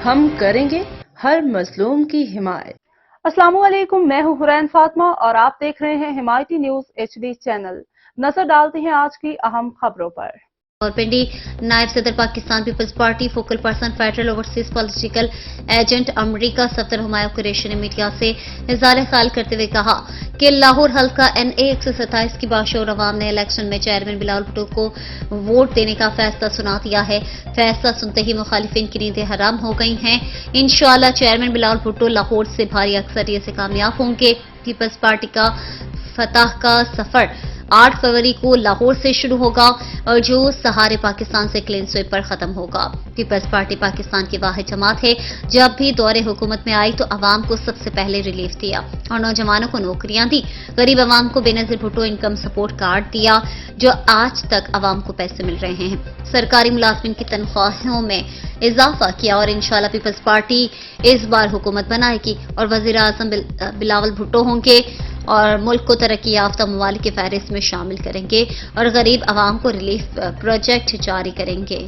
ہم کریں گے ہر مظلوم کی حمایت۔ السلام علیکم، میں ہوں حرین فاطمہ اور آپ دیکھ رہے ہیں حمایتی نیوز HD چینل۔ نظر ڈالتے ہیں آج کی اہم خبروں پر۔ راولپنڈی نائب صدر Pakistan Peoples Party focal person federal overseas political agent امریکہ صفدر ہمایوں قریشی نے میڈیا سے اظہار خیال کرتے ہوئے کہا کہ لاہور حلقہ NA 127 کی باشعور عوام نے الیکشن میں چیئرمین بلاول بھٹو کو ووٹ دینے کا فیصلہ سنا دیا ہے۔ فیصلہ سنتے ہی مخالفین کی نیندیں حرام ہو گئی ہیں۔ انشاءاللہ چیئرمین بلاول بھٹو لاہور سے بھاری اکثریت سے کامیاب ہوں گے۔ پیپلز پارٹی کا فتح کا سفر 8 فروری کو لاہور سے شروع ہوگا اور جو سہارے پاکستان سے کلین سویپ پر ختم ہوگا۔ پیپلز پارٹی پاکستان کی واحد جماعت ہے۔ جب بھی دور حکومت میں آئی تو عوام کو سب سے پہلے ریلیف دیا اور نوجوانوں کو نوکریاں دی، غریب عوام کو بے نظیر بھٹو انکم سپورٹ کارڈ دیا جو آج تک عوام کو پیسے مل رہے ہیں۔ سرکاری ملازمین کی تنخواہوں میں اضافہ کیا اور انشاءاللہ پیپلز پارٹی اس بار حکومت بنائے گی اور وزیر اعظم بلاول بھٹو ہوں گے اور ملک کو ترقی یافتہ ممالک کی فہرست میں شامل کریں گے اور غریب عوام کو ریلیف پروجیکٹ جاری کریں گے۔